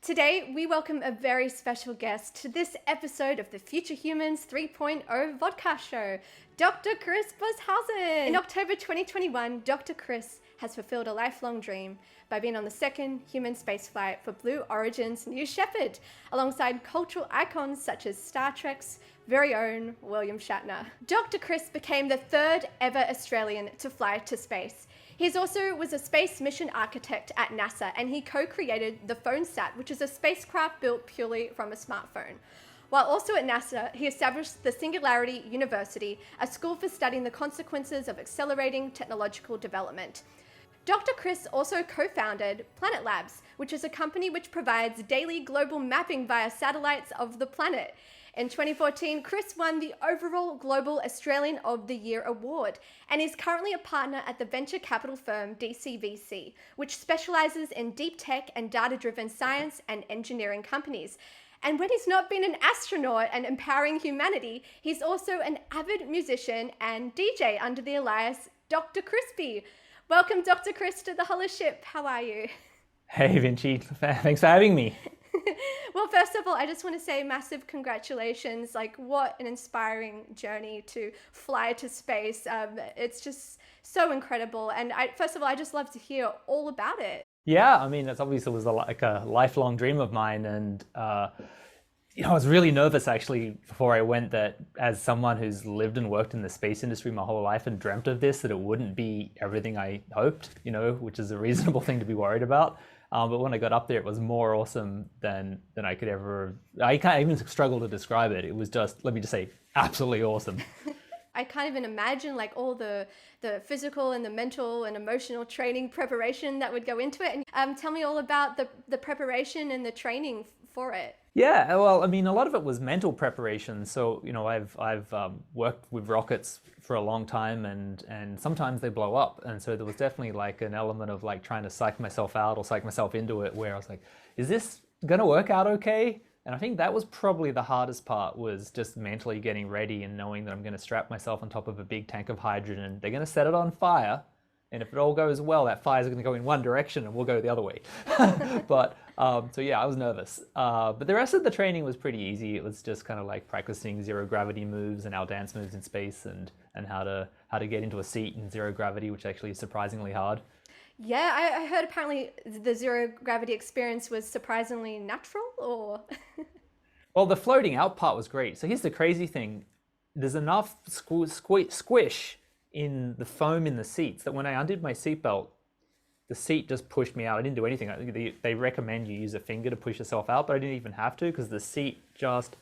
Today, we welcome a very special guest to this episode of the Future Humans 3.0 vodcast show, Dr. Chris Boshuizen. In October 2021, Dr. Chris has fulfilled a lifelong dream by being on the second human spaceflight for Blue Origin's new Shepard, alongside cultural icons such as Star Trek's very own William Shatner. Dr. Chris became the third ever Australian to fly to space. He also was a space mission architect at NASA, and he co-created the Phonesat, which is a spacecraft built purely from a smartphone. While also at NASA, he established the Singularity University, a school for studying the consequences of accelerating technological development. Dr. Chris also co-founded Planet Labs, which is a company which provides daily global mapping via satellites of the planet. In 2014, Chris won the overall Global Australian of the Year award, and is currently a partner at the venture capital firm DCVC, which specialises in deep tech and data-driven science and engineering companies. And when he's not been an astronaut and empowering humanity, he's also an avid musician and DJ under the alias Dr Chrispy. Welcome, Dr. Chris, to the Hollow Ship. How are you? Hey, Vinci. Thanks for having me. Well, first of all, I just want to say massive congratulations. Like, what an inspiring journey to fly to space. It's just so incredible. And first of all, I just love to hear all about it. Yeah, I mean, it obviously was like a lifelong dream of mine. And, I was really nervous actually before I went, that as someone who's lived and worked in the space industry my whole life and dreamt of this, that it wouldn't be everything I hoped, which is a reasonable thing to be worried about. But when I got up there, it was more awesome than I could ever. I can't even struggle to describe it. It was just, let me just say, absolutely awesome. I can't even imagine like all the physical and the mental and emotional training preparation that would go into it. And tell me all about the preparation and the training for it. Yeah, well, I mean, a lot of it was mental preparation. So, I've worked with rockets for a long time, and sometimes they blow up. And so there was definitely like an element of like trying to psych myself out or psych myself into it, where I was like, is this going to work out okay? And I think that was probably the hardest part, was just mentally getting ready and knowing that I'm going to strap myself on top of a big tank of hydrogen. They're going to set it on fire. And if it all goes well, that fire is going to go in one direction and we'll go the other way. But so yeah, I was nervous. But the rest of the training was pretty easy. It was just kind of like practicing zero gravity moves and our dance moves in space, and how to get into a seat in zero gravity, which actually is surprisingly hard. Yeah, I heard apparently the zero gravity experience was surprisingly natural, or? Well, the floating out part was great. So here's the crazy thing. There's enough squish in the foam in the seats that when I undid my seatbelt, the seat just pushed me out. I didn't do anything. I think they recommend you use a finger to push yourself out, but I didn't even have to, because the seat just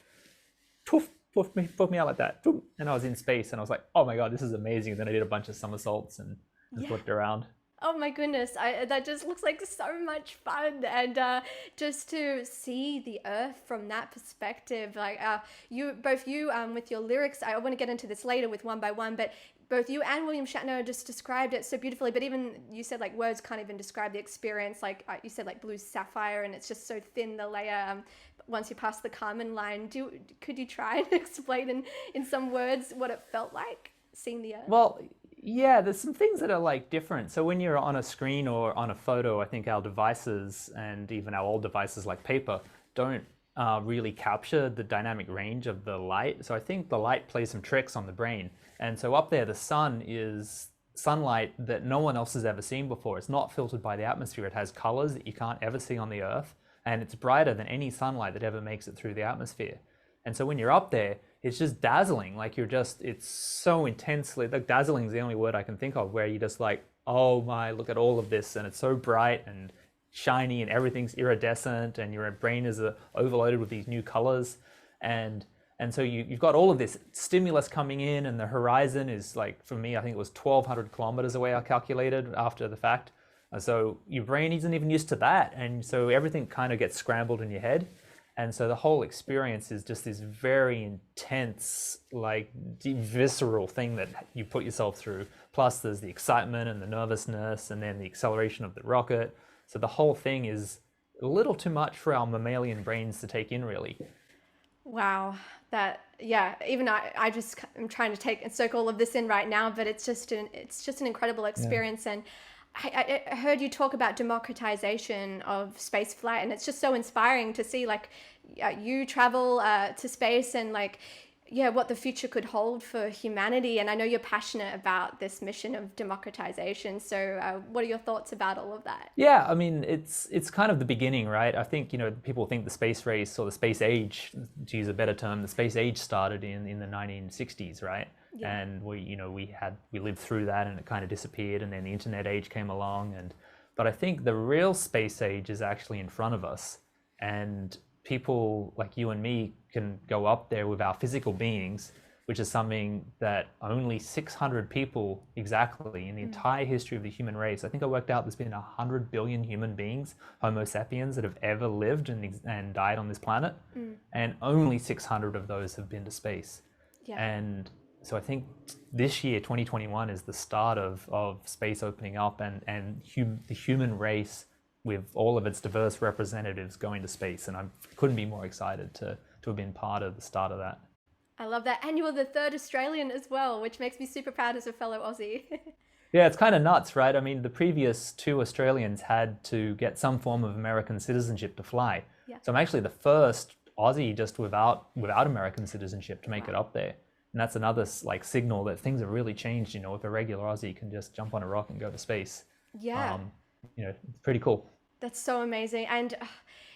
poof me out like that. And I was in space, and I was like, oh my God, this is amazing. And then I did a bunch of somersaults and flipped around. Oh my goodness, that just looks like so much fun. And just to see the Earth from that perspective, like both you with your lyrics, I want to get into this later with one by one, but both you and William Shatner just described it so beautifully. But even you said like words can't even describe the experience. Like you said, like blue sapphire, and it's just so thin, the layer. Once you pass the Kármán line, could you try and explain in some words what it felt like seeing the Earth? Well, yeah, there's some things that are like different. So when you're on a screen or on a photo, I think our devices, and even our old devices like paper, don't really capture the dynamic range of the light. So I think the light plays some tricks on the brain. And so up there, the sun is sunlight that no one else has ever seen before. It's not filtered by the atmosphere. It has colors that you can't ever see on the Earth. And it's brighter than any sunlight that ever makes it through the atmosphere. And so when you're up there, it's just dazzling. Like it's so intensely, like dazzling is the only word I can think of, where you're just like, oh my, look at all of this. And it's so bright and shiny, and everything's iridescent, and your brain is overloaded with these new colors. And so you've got all of this stimulus coming in, and the horizon is like, for me, I think it was 1,200 kilometers away, I calculated after the fact. So your brain isn't even used to that. And so everything kind of gets scrambled in your head. And so the whole experience is just this very intense, like deep, visceral thing that you put yourself through. Plus there's the excitement and the nervousness, and then the acceleration of the rocket. So the whole thing is a little too much for our mammalian brains to take in, really. Wow. Even I'm trying to soak all of this in right now, but it's just an incredible experience. And I heard you talk about democratization of space flight, and it's just so inspiring to see like you travel to space and like, yeah, what the future could hold for humanity. And I know you're passionate about this mission of democratization. So what are your thoughts about all of that? Yeah, I mean, it's kind of the beginning, right? I think, people think the space race or the space age, to use a better term, the space age started in the 1960s, right? Yeah. And we lived through that, and it kind of disappeared, and then the internet age came along. But I think the real space age is actually in front of us, and people like you and me can go up there with our physical beings, which is something that only 600 people exactly in the entire history of the human race. I think I worked out there's been 100 billion human beings, Homo sapiens, that have ever lived and died on this planet. And only 600 of those have been to space. Yeah. And so I think this year, 2021, is the start of space opening up and the human race with all of its diverse representatives going to space. And I couldn't be more excited to have been part of the start of that. I love that. And you were the third Australian as well, which makes me super proud as a fellow Aussie. Yeah, it's kind of nuts, right? I mean, the previous two Australians had to get some form of American citizenship to fly. Yeah. So I'm actually the first Aussie just without American citizenship to make it up there. And that's another like signal that things have really changed, if a regular Aussie can just jump on a rock and go to space. Yeah. It's pretty cool. That's so amazing. And,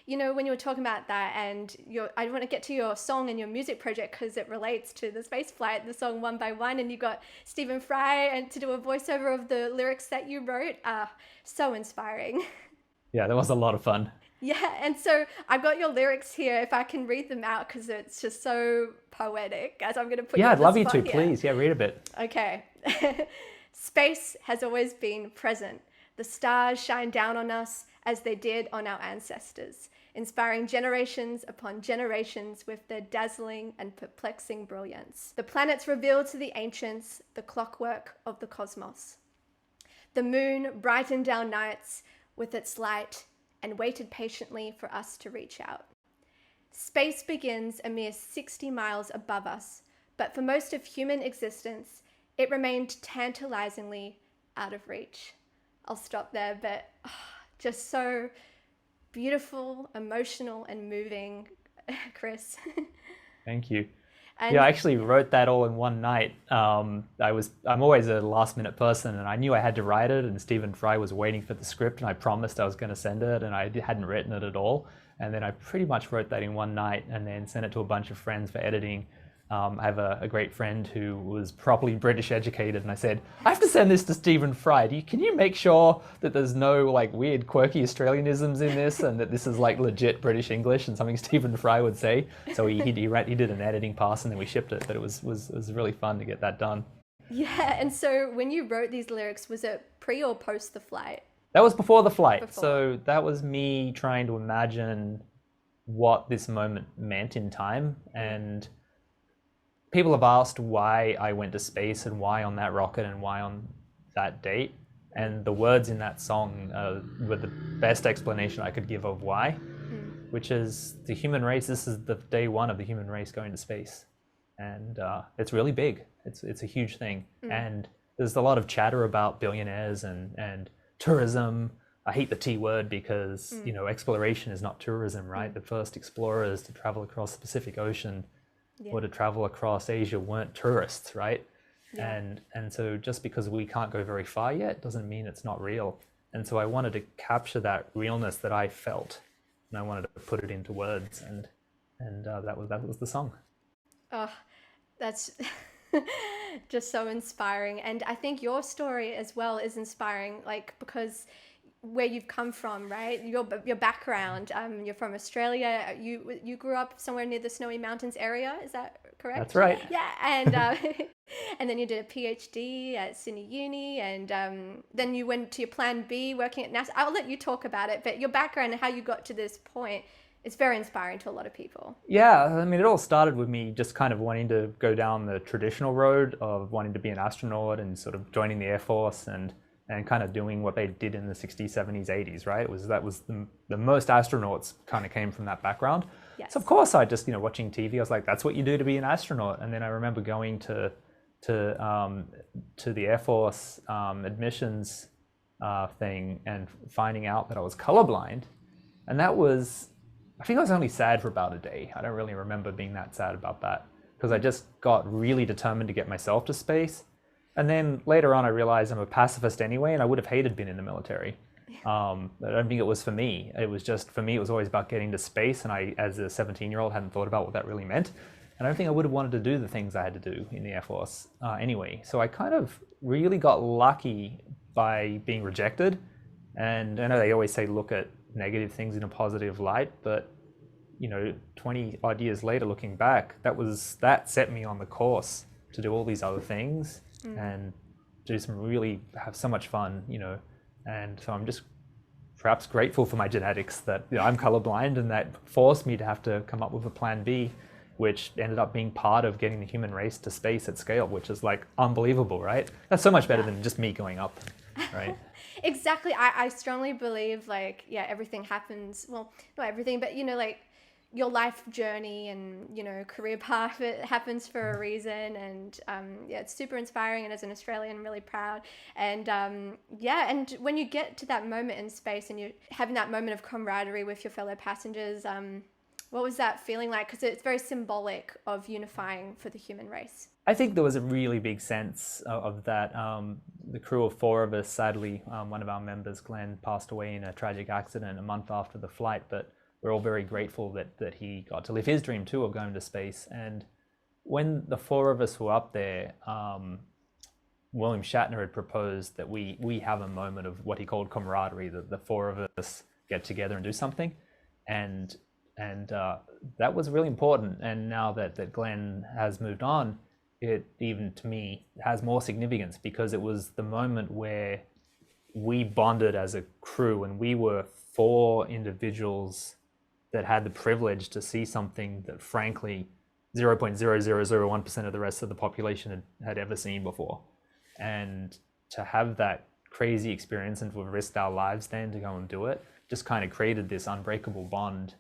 when you were talking about that, and I want to get to your song and your music project because it relates to the space flight, the song One by One, and you got Stephen Fry and to do a voiceover of the lyrics that you wrote. So inspiring. Yeah, that was a lot of fun. Yeah, and so I've got your lyrics here, if I can read them out, because it's just so poetic, as I'm going to put Yeah, you I'd love you spot to, here. please. Yeah, read a bit. Okay. Space has always been present. The stars shine down on us as they did on our ancestors, inspiring generations upon generations with their dazzling and perplexing brilliance. The planets reveal to the ancients the clockwork of the cosmos. The moon brightened our nights with its light and waited patiently for us to reach out. Space begins a mere 60 miles above us, but for most of human existence, it remained tantalizingly out of reach. I'll stop there, but just so beautiful, emotional, and moving, Chris. Thank you. And I actually wrote that all in one night. I'm always a last-minute person, and I knew I had to write it, and Stephen Fry was waiting for the script, and I promised I was going to send it, and I hadn't written it at all. And then I pretty much wrote that in one night, and then sent it to a bunch of friends for editing. I have a great friend who was properly British educated, and I said, I have to send this to Stephen Fry. Can you make sure that there's no like weird quirky Australianisms in this, and that this is like legit British English and something Stephen Fry would say? So he did an editing pass, and then we shipped it. But it was really fun to get that done. Yeah, and so when you wrote these lyrics, was it pre or post the flight? That was before the flight. So that was me trying to imagine what this moment meant in time. And people have asked why I went to space and why on that rocket and why on that date. And the words in that song were the best explanation I could give of why, which is the human race. This is the day one of the human race going to space. And it's really big. It's a huge thing. And there's a lot of chatter about billionaires and tourism. I hate the T word because, exploration is not tourism, right? The first explorers to travel across the Pacific Ocean or to travel across Asia weren't tourists, right? Yeah. And so just because we can't go very far yet doesn't mean it's not real. And so I wanted to capture that realness that I felt, and I wanted to put it into words, and that was the song. Oh, that's just so inspiring. And I think your story as well is inspiring, like, because where you've come from, right? Your background. You're from Australia. You grew up somewhere near the Snowy Mountains area. Is that correct? That's right. Yeah, and and then you did a PhD at Sydney Uni, and then you went to your Plan B, working at NASA. I'll let you talk about it, but your background and how you got to this point is very inspiring to a lot of people. Yeah, I mean, it all started with me just kind of wanting to go down the traditional road of wanting to be an astronaut and sort of joining the Air Force and kind of doing what they did in the 60s, 70s, 80s, right? That was the most astronauts kind of came from that background. Yes. So of course I just, watching TV, I was like, that's what you do to be an astronaut. And then I remember going to the Air Force admissions thing and finding out that I was colorblind. And that was, I think I was only sad for about a day. I don't really remember being that sad about that because I just got really determined to get myself to space. And then later on, I realized I'm a pacifist anyway, and I would have hated being in the military. I don't think it was for me. It was just, for me, it was always about getting to space. And I, as a 17-year-old, hadn't thought about what that really meant. And I don't think I would have wanted to do the things I had to do in the Air Force anyway. So I kind of really got lucky by being rejected. And I know they always say look at negative things in a positive light, but 20 odd years later, looking back, that set me on the course to do all these other things and have so much fun, and so I'm just perhaps grateful for my genetics that I'm colorblind, and that forced me to have to come up with a plan B, which ended up being part of getting the human race to space at scale, which is like unbelievable, right? That's so much better than just me going up, right? Exactly. I strongly believe everything happens, well, not everything, but your life journey and career path, it happens for a reason, and it's super inspiring, and as an Australian, really proud. And and when you get to that moment in space and you're having that moment of camaraderie with your fellow passengers, what was that feeling like? Because it's very symbolic of unifying for the human race. I think there was a really big sense of that. The crew of 4 of us, sadly, one of our members, Glen, passed away in a tragic accident a month after the flight, but we're all very grateful that he got to live his dream too of going to space. And when the 4 of us were up there, William Shatner had proposed that we have a moment of what he called camaraderie, that the 4 of us get together and do something. And that was really important. And now that Glen has moved on, it even to me has more significance, because it was the moment where we bonded as a crew, and we were 4 individuals that had the privilege to see something that frankly 0.0001% of the rest of the population had ever seen before. And to have that crazy experience and to have risked our lives then to go and do it just kind of created this unbreakable bond.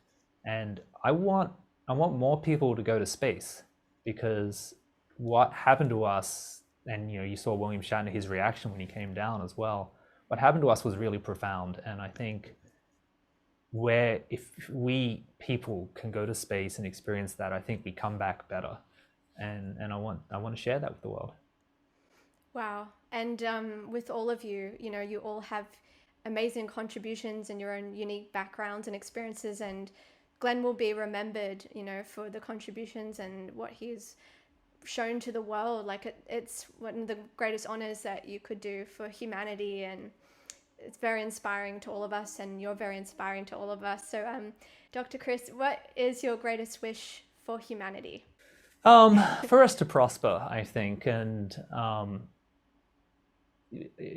And I want more people to go to space, because what happened to us, and you saw William Shatner, his reaction when he came down as well, what happened to us was really profound. And I think if we people can go to space and experience that, I think we come back better. And I want to share that with the world. Wow. And with all of you, you all have amazing contributions and your own unique backgrounds and experiences, and Glen will be remembered, for the contributions and what he's shown to the world. Like it's one of the greatest honors that you could do for humanity, and it's very inspiring to all of us, and you're very inspiring to all of us. So Dr. Chris, what is your greatest wish for humanity? For us to prosper, I think. And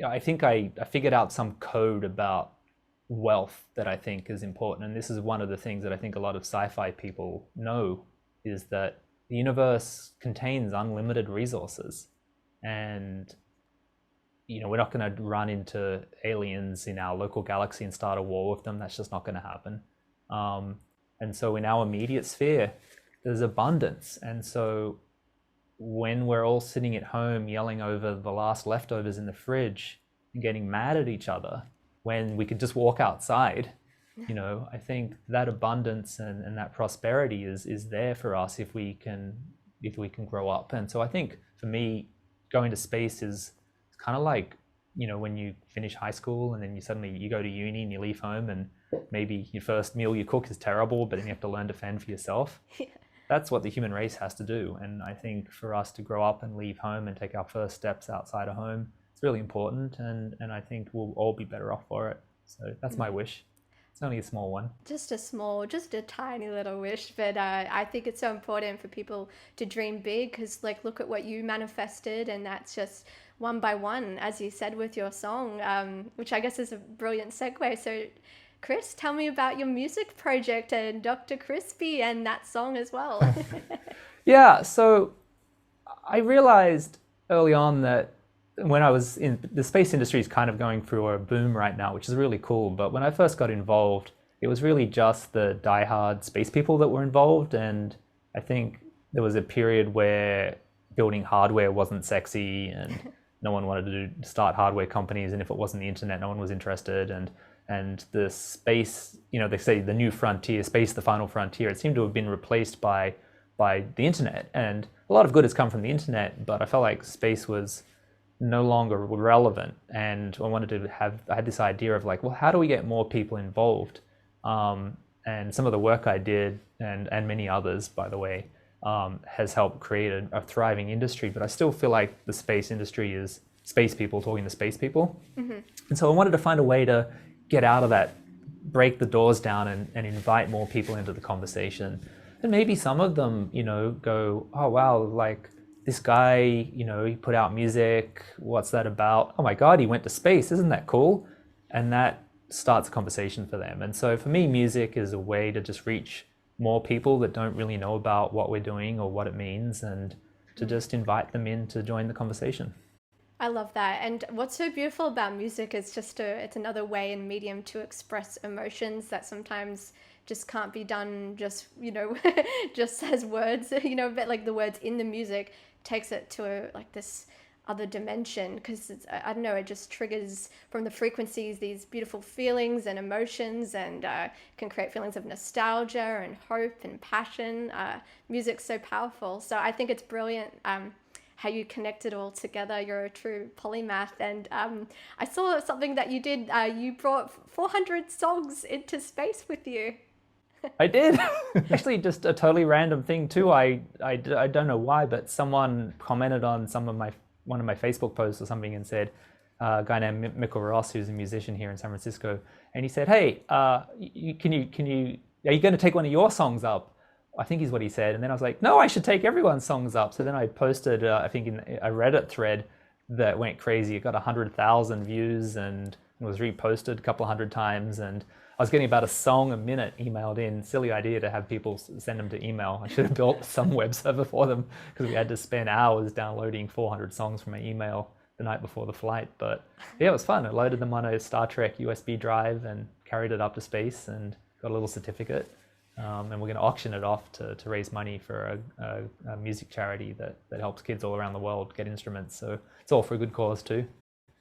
I think I figured out some code about wealth that I think is important. And this is one of the things that I think a lot of sci-fi people know, is that the universe contains unlimited resources. And we're not going to run into aliens in our local galaxy and start a war with them. That's just not going to happen. And so in our immediate sphere, there's abundance. And so when we're all sitting at home yelling over the last leftovers in the fridge and getting mad at each other, when we could just walk outside, I think that abundance and that prosperity is there for us if we can grow up. And so I think for me, going to space is kind of like, when you finish high school and then you go to uni and you leave home, and maybe your first meal you cook is terrible, but then you have to learn to fend for yourself. Yeah. That's what the human race has to do. And I think for us to grow up and leave home and take our first steps outside of home, it's really important. And I think we'll all be better off for it. So that's my wish. It's only a small one. Just a tiny little wish. But I think it's so important for people to dream big, because look at what you manifested, and that's just one by one, as you said with your song, which I guess is a brilliant segue. So Chris, tell me about your music project and Dr. Chrispy and that song as well. Yeah, so I realized early on that when I was in the space industry is kind of going through a boom right now, which is really cool. But when I first got involved, it was really just the diehard space people that were involved. And I think there was a period where building hardware wasn't sexy, and no one wanted to start hardware companies, and if it wasn't the internet, no one was interested. And the space, they say the new frontier, space, the final frontier, it seemed to have been replaced by the internet. And a lot of good has come from the internet, but I felt like space was no longer relevant. And I had this idea of like, well, how do we get more people involved? And some of the work I did, and many others, by the way, has helped create a thriving industry. But I still feel like the space industry is space people talking to space people. Mm-hmm. And so I wanted to find a way to get out of that, break the doors down and invite more people into the conversation. And maybe some of them, go, oh, wow, like this guy, he put out music. What's that about? Oh my God, he went to space. Isn't that cool? And that starts a conversation for them. And so for me, music is a way to just reach more people that don't really know about what we're doing or what it means, and to just invite them in to join the conversation. I love that. And what's so beautiful about music is it's another way and medium to express emotions that sometimes just can't be done just, just as words, but like the words in the music takes it to like this other dimension, because I don't know, it just triggers from the frequencies these beautiful feelings and emotions, and can create feelings of nostalgia and hope and passion. Music's so powerful. So I think it's brilliant how you connect it all together. You're a true polymath. And I saw something that you did. You brought 400 songs into space with you. I did. Actually, just a totally random thing too. I don't know why, but someone commented on one of my Facebook posts or something and said, a guy named Mikkel Ross, who's a musician here in San Francisco, and he said, "Hey, are you going to take one of your songs up?" I think is what he said. And then I was like, no, I should take everyone's songs up. So then I posted, I think, in a Reddit thread that went crazy. It got 100,000 views and was reposted a couple of hundred times. And I was getting about a song a minute emailed in. Silly idea to have people send them to email. I should have built some web server for them, because we had to spend hours downloading 400 songs from my email the night before the flight. But yeah, it was fun. I loaded them on a Star Trek USB drive and carried it up to space and got a little certificate. And we're going to auction it off to raise money for a music charity that helps kids all around the world get instruments. So it's all for a good cause too.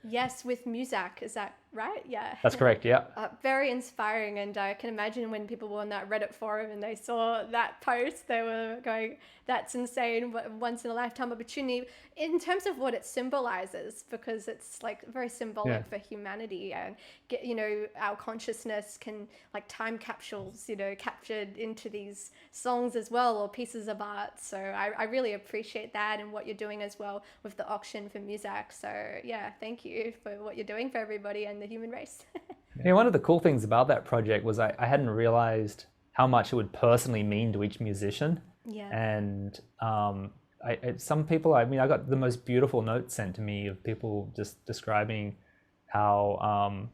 Yes, with Muzak, is that right? Yeah. That's correct, yeah. Very inspiring, and I can imagine when people were on that Reddit forum and they saw that post, they were going, that's insane, once in a lifetime opportunity, in terms of what it symbolizes, because it's like very symbolic for humanity, and our consciousness can, like time capsules, captured into these songs as well, or pieces of art. So I really appreciate that, and what you're doing as well with the auction for Muzak. So yeah, thank you for what you're doing for everybody and the human race. One of the cool things about that project was I hadn't realized how much it would personally mean to each musician. Yeah. And some people, I got the most beautiful notes sent to me of people just describing how,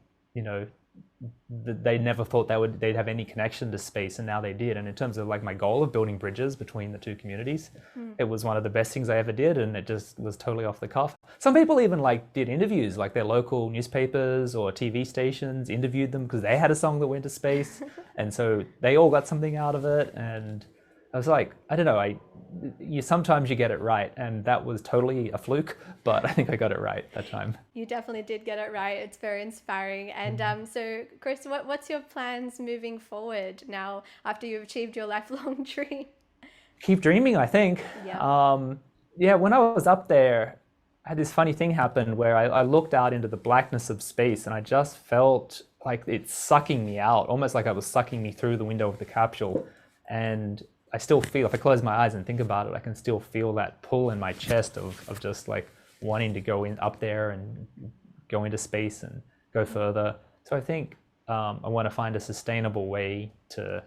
they never thought they'd have any connection to space, and now they did. And in terms of like my goal of building bridges between the two communities, it was one of the best things I ever did, and it just was totally off the cuff. Some people even did interviews, like their local newspapers or TV stations interviewed them because they had a song that went to space, and so they all got something out of it. And I was like, I don't know, sometimes you get it right, and that was totally a fluke, but I think I got it right that time. You definitely did get it right. It's very inspiring. And so, Chris, what's your plans moving forward now after you've achieved your lifelong dream? Keep dreaming, I think. Yeah. When I was up there, I had this funny thing happen where I looked out into the blackness of space, and I just felt like it's sucking me out, almost like it was sucking me through the window of the capsule. And I still feel, if I close my eyes and think about it, I can still feel that pull in my chest of just like wanting to go up there and go into space and go further. So I think I want to find a sustainable way to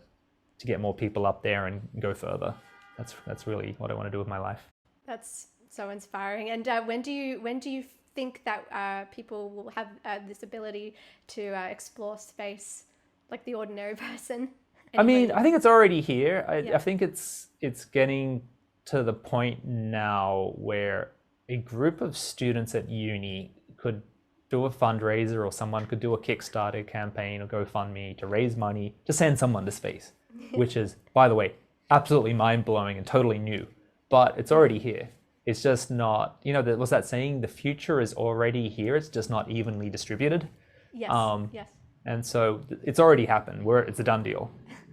get more people up there and go further. That's really what I want to do with my life. That's so inspiring. And when do you think that people will have this ability to explore space, like the ordinary person? Anybody? I think it's already here. I think it's getting to the point now where a group of students at uni could do a fundraiser, or someone could do a Kickstarter campaign or GoFundMe to raise money to send someone to space, which is, by the way, absolutely mind-blowing and totally new. But it's already here. It's just not, there was that saying, the future is already here, it's just not evenly distributed. Yes, yes. And so it's already happened, it's a done deal.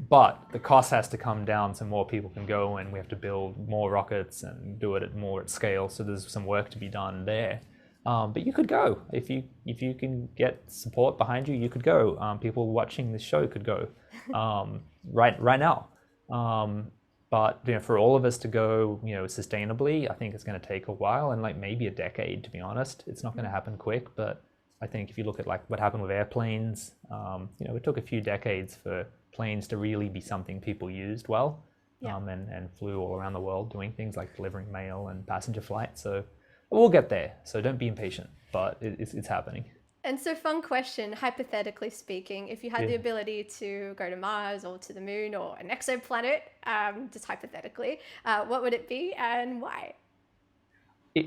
But the cost has to come down so more people can go, and we have to build more rockets and do it more at scale. So there's some work to be done there. But you could go. If you can get support behind you, you could go. People watching this show could go right now. But for all of us to go, sustainably, I think it's going to take a while, and like maybe a decade, to be honest. It's not going to happen quick, but I think if you look at like what happened with airplanes, it took a few decades for planes to really be something people used well, and flew all around the world doing things like delivering mail and passenger flight. So we'll get there. So don't be impatient, but it's happening. And so, fun question, hypothetically speaking, if you had the ability to go to Mars or to the moon or an exoplanet, just hypothetically, what would it be and why?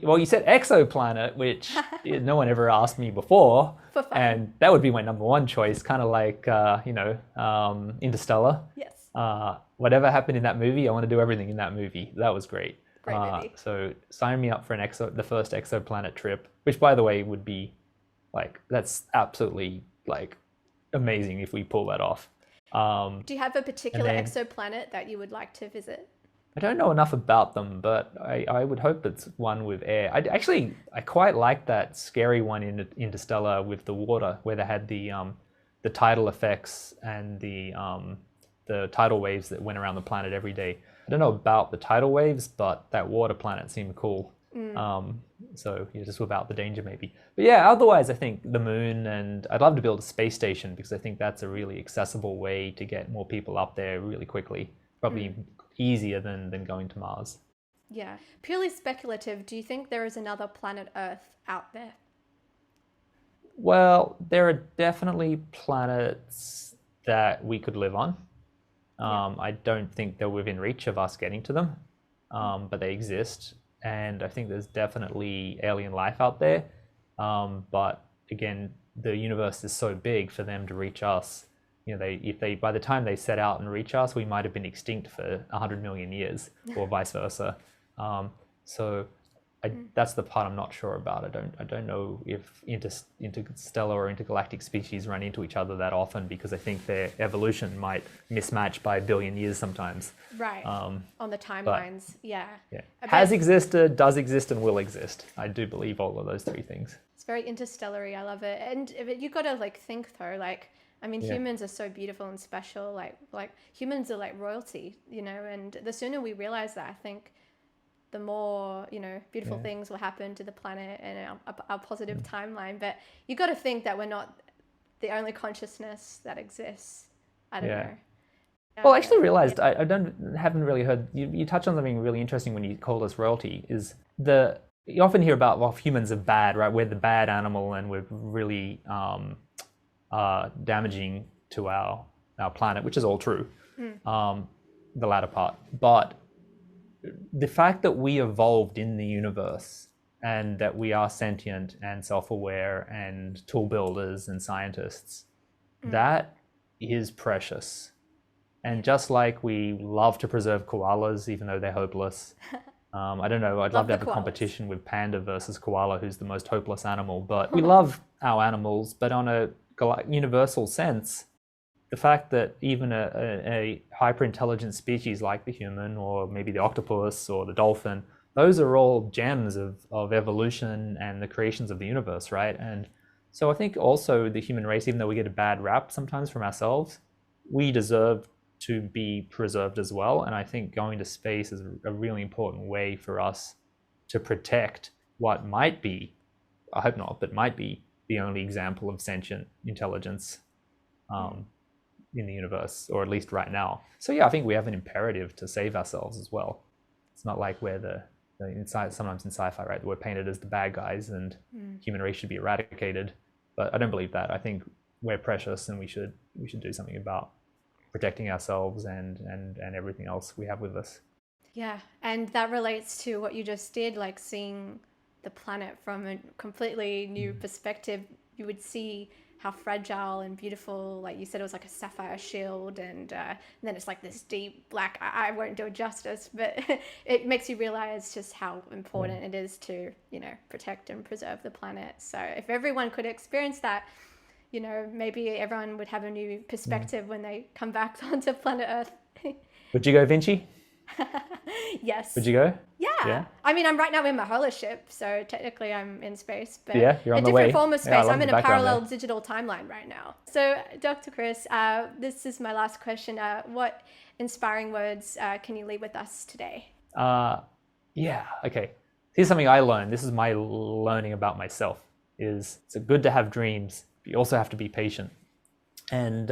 Well, you said exoplanet, which no one ever asked me before. For fun. And that would be my number one choice, kind of like, Interstellar. Yes. Whatever happened in that movie, I want to do everything in that movie. That was great. Great movie. So sign me up for the first exoplanet trip, which, by the way, would be that's absolutely amazing if we pull that off. Do you have a particular exoplanet that you would like to visit? I don't know enough about them, but I would hope it's one with air. I quite like that scary one in Interstellar with the water, where they had the tidal effects and the tidal waves that went around the planet every day. I don't know about the tidal waves, but that water planet seemed cool. So just without the danger maybe. But yeah, otherwise I think the moon, and I'd love to build a space station because I think that's a really accessible way to get more people up there really quickly. Probably easier than going to Mars. Yeah. Purely speculative, do you think there is another planet Earth out there? Well, there are definitely planets that we could live on. I don't think they're within reach of us getting to them, but they exist. And I think there's definitely alien life out there. But again, the universe is so big for them to reach us. If by the time they set out and reach us, we might have been extinct for 100 million years, or vice versa. That's the part I'm not sure about. I don't know if interstellar or intergalactic species run into each other that often, because I think their evolution might mismatch by a billion years sometimes. Right. On the timelines, yeah. Has existed, does exist, and will exist. I do believe all of those three things. It's very interstellar-y. I love it. And you got to think though, humans are so beautiful and special. Like humans are like royalty, and the sooner we realize that, I think the more, beautiful things will happen to the planet and our positive timeline. But you got to think that we're not the only consciousness that exists. I don't know. Well, I actually realized I haven't really heard you touched on something really interesting when you called us royalty. You often hear about, well, humans are bad, right? We're the bad animal, and we're really damaging to our planet, which is all true. The latter part, but the fact that we evolved in the universe and that we are sentient and self-aware and tool builders and scientists, that is precious. And just like we love to preserve koalas, even though they're hopeless, I don't know, I'd love to have a competition with panda versus koala, who's the most hopeless animal. But we love our animals, but on a universal sense, the fact that even a hyper-intelligent species like the human, or maybe the octopus or the dolphin, those are all gems of evolution and the creations of the universe, right? And so I think also the human race, even though we get a bad rap sometimes from ourselves, we deserve to be preserved as well. And I think going to space is a really important way for us to protect what might be, I hope not, but might be the only example of sentient intelligence in the universe, or at least right now. So yeah, I think we have an imperative to save ourselves as well. It's not like we're sometimes in sci-fi, right, we're painted as the bad guys and human race should be eradicated. But I don't believe that. I think we're precious, and we should do something about protecting ourselves and everything else we have with us. Yeah, and that relates to what you just did, like seeing the planet from a completely new perspective. You would see how fragile and beautiful, like you said, it was like a sapphire shield, and then it's like this deep black, I won't do it justice, but it makes you realize just how important it is to, you know, protect and preserve the planet. So if everyone could experience that, you know, maybe everyone would have a new perspective when they come back onto planet Earth. Would you go, Vinci? Yes. Would you go? Yeah. I mean, I'm right now in my holoship, so technically I'm in space, but yeah, you're on a the way. different form of space. Yeah, I love I'm the in a background parallel there. digital timeline right now. So, Dr. Chris, this is my last question. What inspiring words can you leave with us today? Yeah, okay. Here's something I learned. This is my learning about myself, is it's good to have dreams, but you also have to be patient. And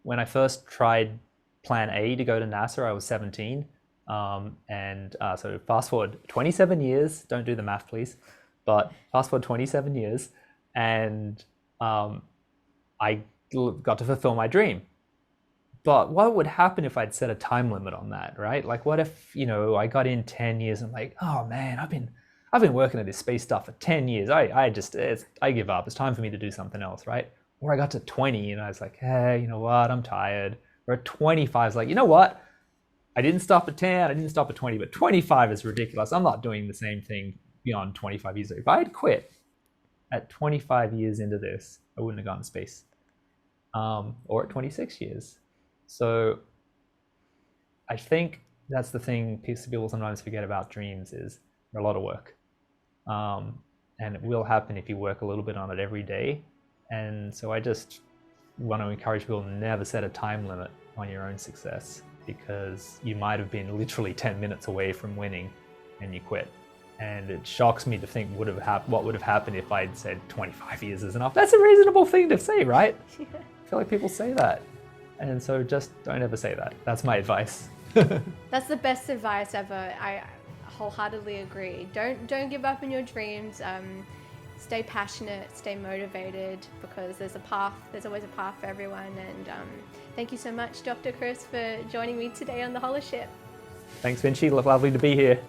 when I first tried Plan A to go to NASA, I was 17. So fast forward 27 years, don't do the math please, but fast forward 27 years, and I got to fulfill my dream. But what would happen if I'd set a time limit on that, right? Like, what if, you know, I got in 10 years and I'm like, oh man, I've been working at this space stuff for 10 years. I give up. It's time for me to do something else, right? Or I got to 20 and I was like, hey, you know what? I'm tired. Or at 25, it's like, you know what? I didn't stop at 10, I didn't stop at 20, but 25 is ridiculous. I'm not doing the same thing beyond 25 years. If I had quit at 25 years into this, I wouldn't have gone to space. Or at 26 years. So I think that's the thing people sometimes forget about dreams, is they're a lot of work. And it will happen if you work a little bit on it every day. And so I just want to encourage people to never set a time limit on your own success, because you might have been literally 10 minutes away from winning and you quit. And it shocks me to think what would have happened if I'd said 25 years is enough. That's a reasonable thing to say, right? Yeah. I feel like people say that. And so just don't ever say that. That's my advice. That's the best advice ever. I wholeheartedly agree. Don't give up on your dreams. Stay passionate, stay motivated, because there's always a path for everyone. And thank you so much, Dr. Chris, for joining me today on the Holoship. Thanks, Vinci. Lovely to be here.